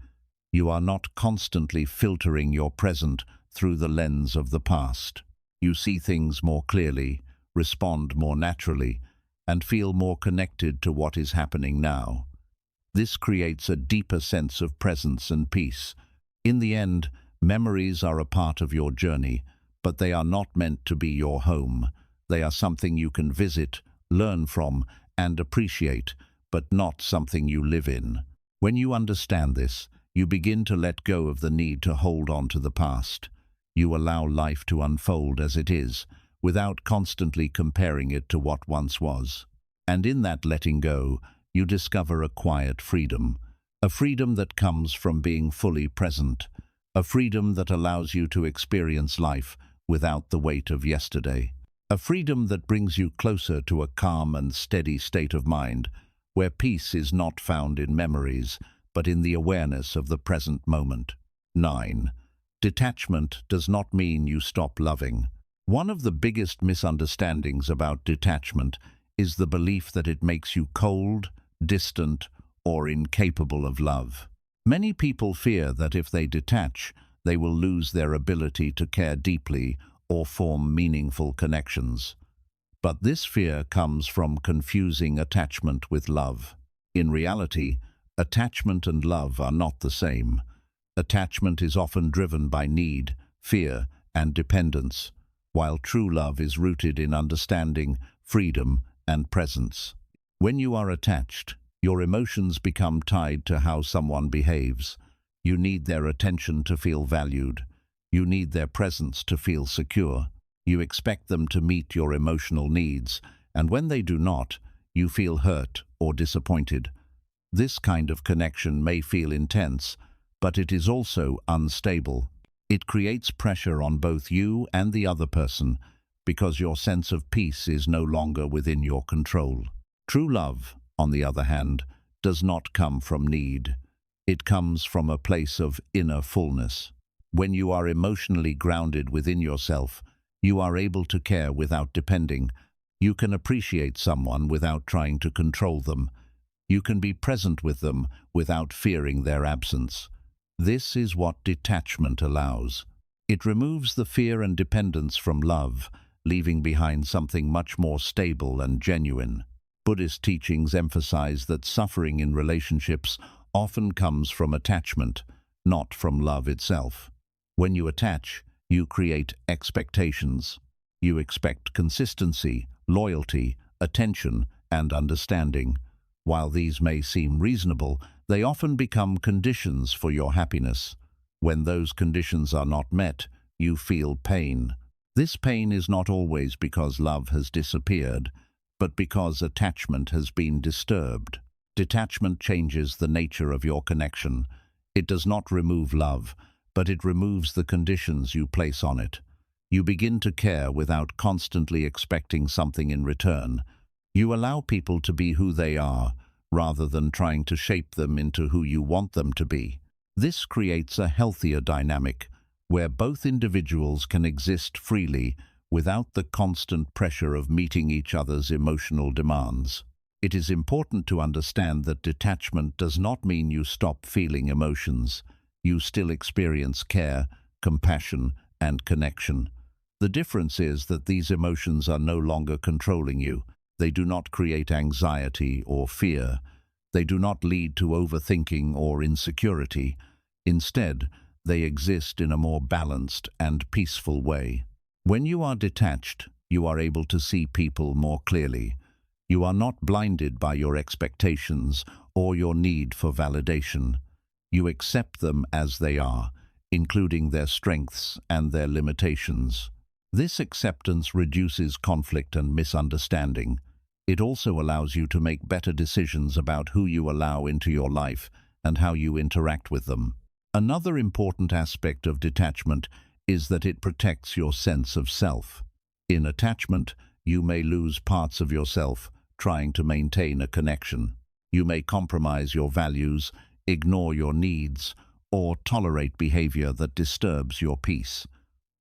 You are not constantly filtering your present through the lens of the past. You see things more clearly, respond more naturally, and feel more connected to what is happening now. This creates a deeper sense of presence and peace. In the end, memories are a part of your journey, but they are not meant to be your home. They are something you can visit, learn from, and appreciate, but not something you live in. When you understand this, you begin to let go of the need to hold on to the past. You allow life to unfold as it is, without constantly comparing it to what once was. And in that letting go, you discover a quiet freedom, a freedom that comes from being fully present, a freedom that allows you to experience life without the weight of yesterday, a freedom that brings you closer to a calm and steady state of mind, where peace is not found in memories, but in the awareness of the present moment. 9. Detachment does not mean you stop loving. One of the biggest misunderstandings about detachment is the belief that it makes you cold, distant, or incapable of love. Many people fear that if they detach, they will lose their ability to care deeply or form meaningful connections. But this fear comes from confusing attachment with love. In reality, attachment and love are not the same. Attachment is often driven by need, fear, and dependence, while true love is rooted in understanding, freedom, and presence. When you are attached, your emotions become tied to how someone behaves. You need their attention to feel valued. You need their presence to feel secure. You expect them to meet your emotional needs, and when they do not, you feel hurt or disappointed. This kind of connection may feel intense, but it is also unstable. It creates pressure on both you and the other person because your sense of peace is no longer within your control. True love, on the other hand, does not come from need. It comes from a place of inner fullness. When you are emotionally grounded within yourself, you are able to care without depending. You can appreciate someone without trying to control them. You can be present with them without fearing their absence. This is what detachment allows. It removes the fear and dependence from love, leaving behind something much more stable and genuine. Buddhist teachings emphasize that suffering in relationships often comes from attachment, not from love itself. When you attach, you create expectations. You expect consistency, loyalty, attention, and understanding. While these may seem reasonable, they often become conditions for your happiness. When those conditions are not met, you feel pain. This pain is not always because love has disappeared, but because attachment has been disturbed. Detachment changes the nature of your connection. It does not remove love, but it removes the conditions you place on it. You begin to care without constantly expecting something in return. You allow people to be who they are, rather than trying to shape them into who you want them to be. This creates a healthier dynamic, where both individuals can exist freely without the constant pressure of meeting each other's emotional demands. It is important to understand that detachment does not mean you stop feeling emotions. You still experience care, compassion, and connection. The difference is that these emotions are no longer controlling you. They do not create anxiety or fear. They do not lead to overthinking or insecurity. Instead, they exist in a more balanced and peaceful way. When you are detached, you are able to see people more clearly. You are not blinded by your expectations or your need for validation. You accept them as they are, including their strengths and their limitations. This acceptance reduces conflict and misunderstanding. It also allows you to make better decisions about who you allow into your life and how you interact with them. Another important aspect of detachment is that it protects your sense of self. In attachment, you may lose parts of yourself trying to maintain a connection. You may compromise your values, ignore your needs, or tolerate behavior that disturbs your peace.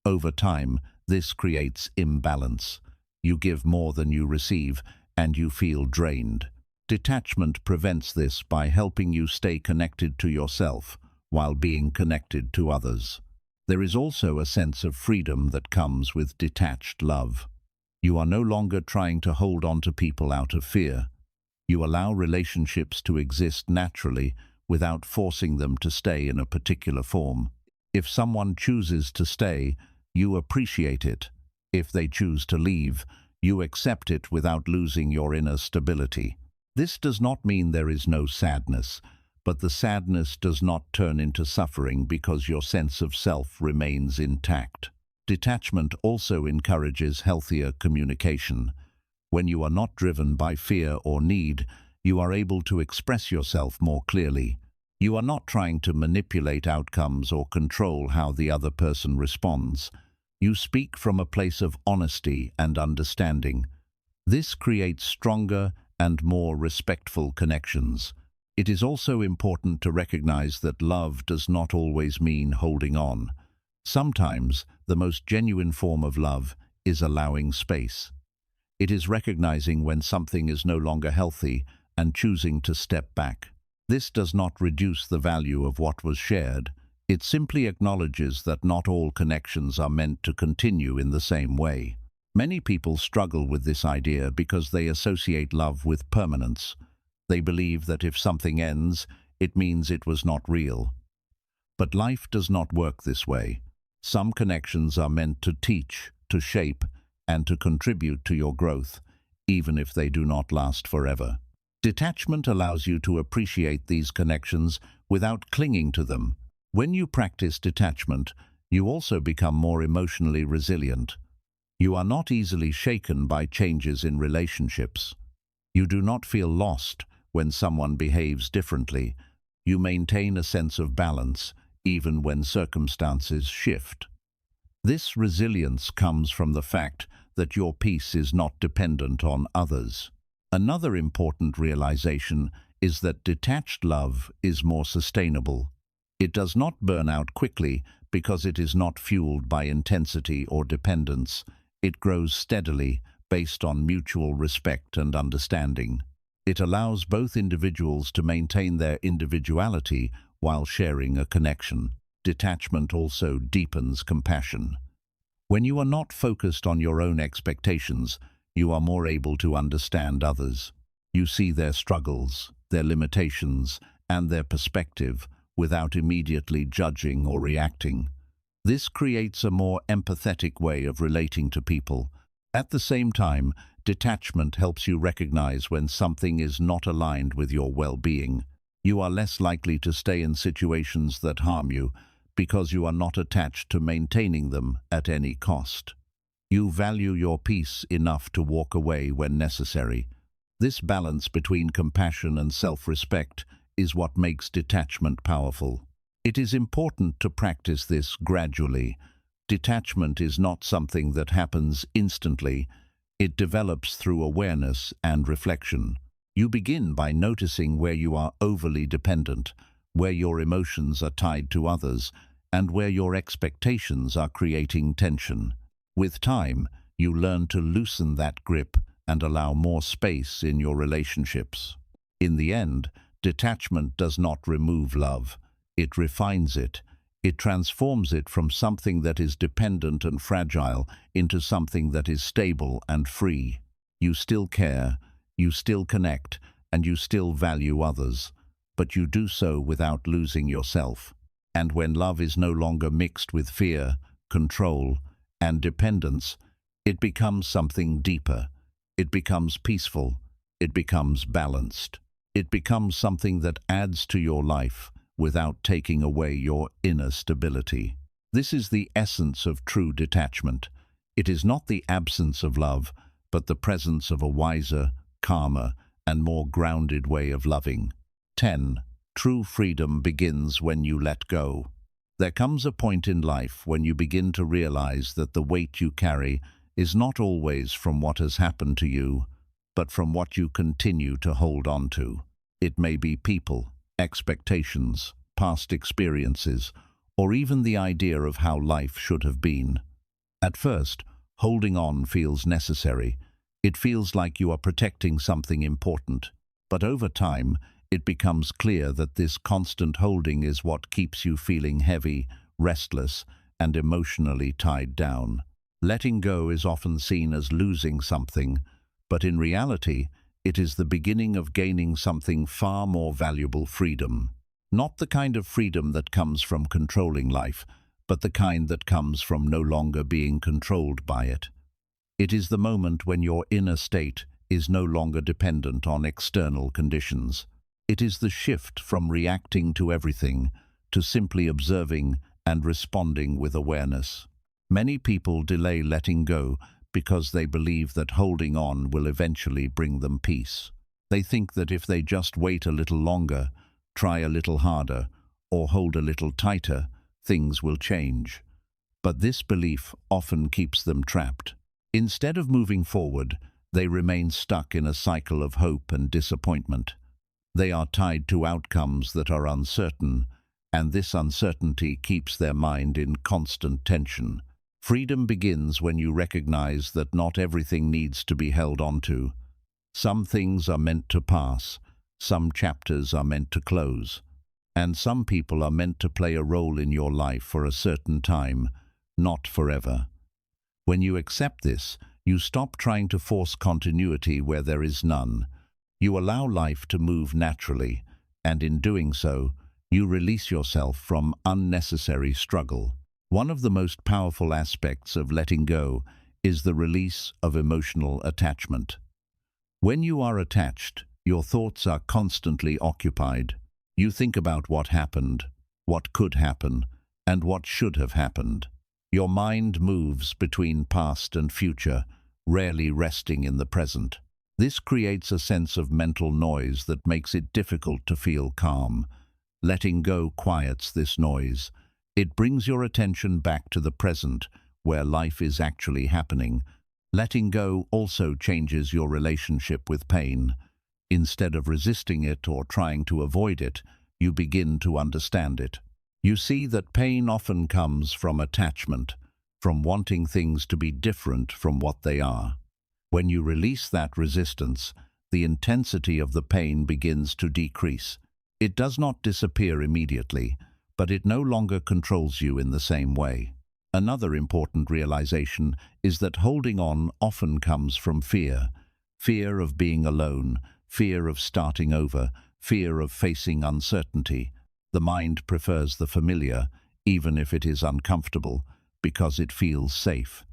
Over time, this creates imbalance. You give more than you receive, and you feel drained. Detachment prevents this by helping you stay connected to yourself while being connected to others. There is also a sense of freedom that comes with detached love. You are no longer trying to hold on to people out of fear. You allow relationships to exist naturally without forcing them to stay in a particular form. If someone chooses to stay, you appreciate it. If they choose to leave, you accept it without losing your inner stability. This does not mean there is no sadness, but the sadness does not turn into suffering because your sense of self remains intact. Detachment also encourages healthier communication. When you are not driven by fear or need, you are able to express yourself more clearly. You are not trying to manipulate outcomes or control how the other person responds. You speak from a place of honesty and understanding. This creates stronger and more respectful connections. It is also important to recognize that love does not always mean holding on. Sometimes, the most genuine form of love is allowing space. It is recognizing when something is no longer healthy and choosing to step back. This does not reduce the value of what was shared. It simply acknowledges that not all connections are meant to continue in the same way. Many people struggle with this idea because they associate love with permanence. They believe that if something ends, it means it was not real. But life does not work this way. Some connections are meant to teach, to shape, and to contribute to your growth, even if they do not last forever. Detachment allows you to appreciate these connections without clinging to them. When you practice detachment, you also become more emotionally resilient. You are not easily shaken by changes in relationships. You do not feel lost when someone behaves differently. You maintain a sense of balance, even when circumstances shift. This resilience comes from the fact that your peace is not dependent on others. Another important realization is that detached love is more sustainable. It does not burn out quickly because it is not fueled by intensity or dependence. It grows steadily based on mutual respect and understanding. It allows both individuals to maintain their individuality while sharing a connection. Detachment also deepens compassion. When you are not focused on your own expectations, you are more able to understand others. You see their struggles, their limitations, and their perspective without immediately judging or reacting. This creates a more empathetic way of relating to people. At the same time, detachment helps you recognize when something is not aligned with your well-being. You are less likely to stay in situations that harm you because you are not attached to maintaining them at any cost. You value your peace enough to walk away when necessary. This balance between compassion and self-respect is what makes detachment powerful. It is important to practice this gradually. Detachment is not something that happens instantly. It develops through awareness and reflection. You begin by noticing where you are overly dependent, where your emotions are tied to others, and where your expectations are creating tension. With time, you learn to loosen that grip and allow more space in your relationships. In the end, detachment does not remove love. It refines it. It transforms it from something that is dependent and fragile into something that is stable and free. You still care, you still connect, and you still value others, but you do so without losing yourself. And when love is no longer mixed with fear, control, and dependence, it becomes something deeper. It becomes peaceful. It becomes balanced. It becomes something that adds to your life without taking away your inner stability. This is the essence of true detachment. It is not the absence of love, but the presence of a wiser, calmer, and more grounded way of loving. 10. True freedom begins when you let go. There comes a point in life when you begin to realize that the weight you carry is not always from what has happened to you, but from what you continue to hold on to. It may be people, expectations, past experiences, or even the idea of how life should have been. At first, holding on feels necessary. It feels like you are protecting something important. But over time, it becomes clear that this constant holding is what keeps you feeling heavy, restless, and emotionally tied down. Letting go is often seen as losing something, but in reality, it is the beginning of gaining something far more valuable: freedom. Not the kind of freedom that comes from controlling life, but the kind that comes from no longer being controlled by it. It is the moment when your inner state is no longer dependent on external conditions. It is the shift from reacting to everything to simply observing and responding with awareness. Many people delay letting go because they believe that holding on will eventually bring them peace. They think that if they just wait a little longer, try a little harder, or hold a little tighter, things will change. But this belief often keeps them trapped. Instead of moving forward, they remain stuck in a cycle of hope and disappointment. They are tied to outcomes that are uncertain, and this uncertainty keeps their mind in constant tension. Freedom begins when you recognize that not everything needs to be held onto. Some things are meant to pass, some chapters are meant to close, and some people are meant to play a role in your life for a certain time, not forever. When you accept this, you stop trying to force continuity where there is none. You allow life to move naturally, and in doing so, you release yourself from unnecessary struggle. One of the most powerful aspects of letting go is the release of emotional attachment. When you are attached, your thoughts are constantly occupied. You think about what happened, what could happen, and what should have happened. Your mind moves between past and future, rarely resting in the present. This creates a sense of mental noise that makes it difficult to feel calm. Letting go quiets this noise. It brings your attention back to the present, where life is actually happening. Letting go also changes your relationship with pain. Instead of resisting it or trying to avoid it, you begin to understand it. You see that pain often comes from attachment, from wanting things to be different from what they are. When you release that resistance, the intensity of the pain begins to decrease. It does not disappear immediately, but it no longer controls you in the same way. Another important realization is that holding on often comes from fear. Fear of being alone, fear of starting over, fear of facing uncertainty. The mind prefers the familiar, even if it is uncomfortable, because it feels safe.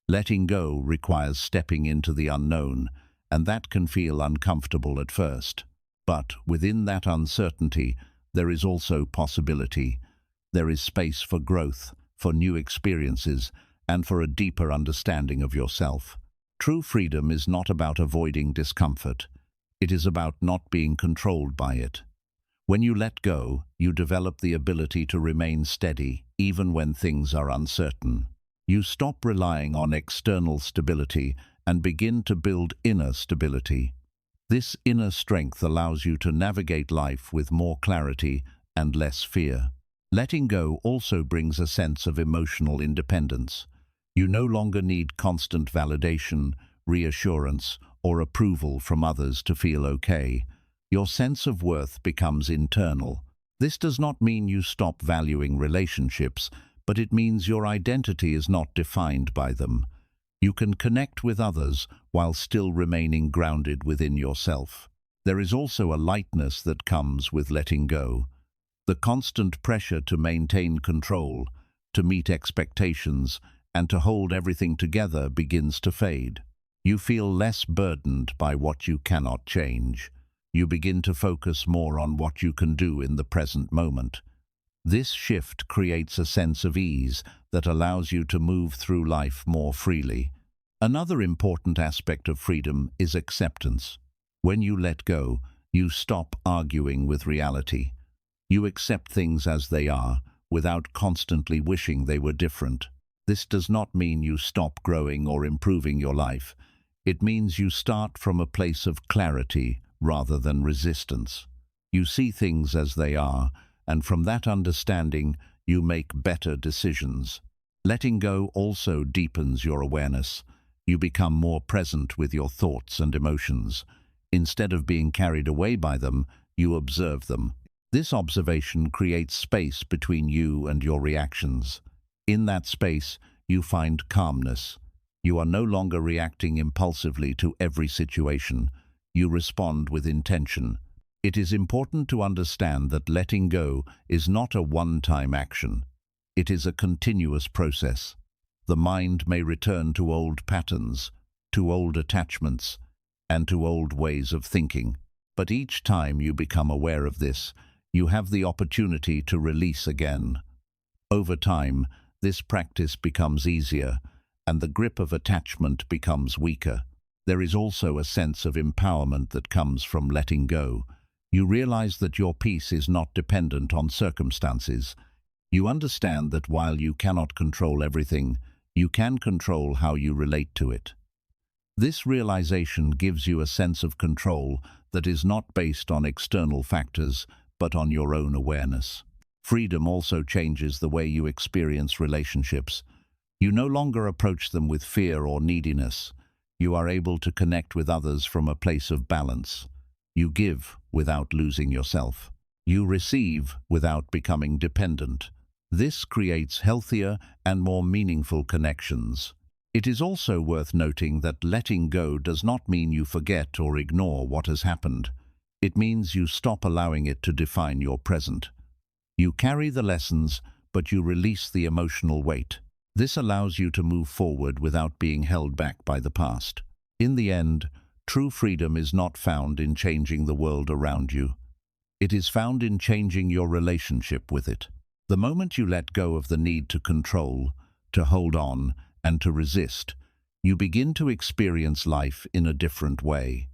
Letting go requires stepping into the unknown, and that can feel uncomfortable at first. But within that uncertainty, there is also possibility. There is space for growth, for new experiences, and for a deeper understanding of yourself. True freedom is not about avoiding discomfort. It is about not being controlled by it. When you let go, you develop the ability to remain steady, even when things are uncertain. You stop relying on external stability and begin to build inner stability. This inner strength allows you to navigate life with more clarity and less fear. Letting go also brings a sense of emotional independence. You no longer need constant validation, reassurance, or approval from others to feel okay. Your sense of worth becomes internal. This does not mean you stop valuing relationships, but it means your identity is not defined by them. You can connect with others while still remaining grounded within yourself. There is also a lightness that comes with letting go. The constant pressure to maintain control, to meet expectations, and to hold everything together begins to fade. You feel less burdened by what you cannot change. You begin to focus more on what you can do in the present moment. This shift creates a sense of ease that allows you to move through life more freely. Another important aspect of freedom is acceptance. When you let go, you stop arguing with reality. You accept things as they are, without constantly wishing they were different. This does not mean you stop growing or improving your life. It means you start from a place of clarity rather than resistance. You see things as they are, and from that understanding, you make better decisions. Letting go also deepens your awareness. You become more present with your thoughts and emotions. Instead of being carried away by them, you observe them. This observation creates space between you and your reactions. In that space, you find calmness. You are no longer reacting impulsively to every situation. You respond with intention. It is important to understand that letting go is not a one-time action. It is a continuous process. The mind may return to old patterns, to old attachments, and to old ways of thinking. But each time you become aware of this, you have the opportunity to release again. Over time, this practice becomes easier, and the grip of attachment becomes weaker. There is also a sense of empowerment that comes from letting go. You realize that your peace is not dependent on circumstances. You understand that while you cannot control everything, you can control how you relate to it. This realization gives you a sense of control that is not based on external factors, but on your own awareness. Freedom also changes the way you experience relationships. You no longer approach them with fear or neediness. You are able to connect with others from a place of balance. You give without losing yourself. You receive without becoming dependent. This creates healthier and more meaningful connections. It is also worth noting that letting go does not mean you forget or ignore what has happened. It means you stop allowing it to define your present. You carry the lessons, but you release the emotional weight. This allows you to move forward without being held back by the past. In the end, true freedom is not found in changing the world around you. It is found in changing your relationship with it. The moment you let go of the need to control, to hold on, and to resist, you begin to experience life in a different way.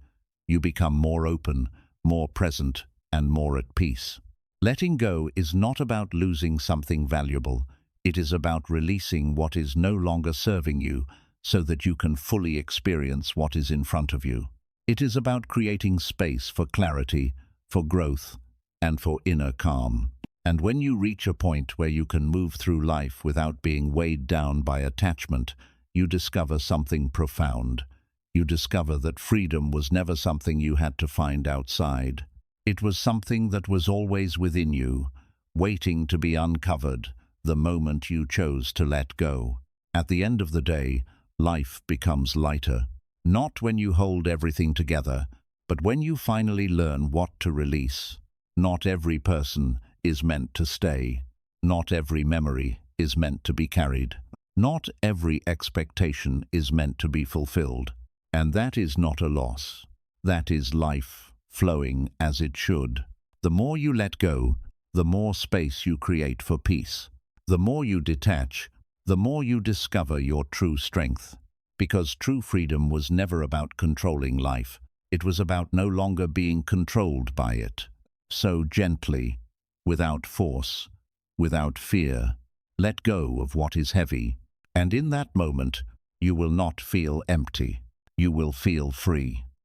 You become more open, more present, and more at peace. Letting go is not about losing something valuable. It is about releasing what is no longer serving you so that you can fully experience what is in front of you. It is about creating space for clarity, for growth, and for inner calm. And when you reach a point where you can move through life without being weighed down by attachment, you discover something profound. You discover that freedom was never something you had to find outside. It was something that was always within you, waiting to be uncovered the moment you chose to let go. At the end of the day, life becomes lighter. Not when you hold everything together, but when you finally learn what to release. Not every person is meant to stay. Not every memory is meant to be carried. Not every expectation is meant to be fulfilled. And that is not a loss. That is life flowing as it should. The more you let go, the more space you create for peace. The more you detach, the more you discover your true strength. Because true freedom was never about controlling life. It was about no longer being controlled by it. So gently, without force, without fear, let go of what is heavy. And in that moment, you will not feel empty. You will feel free.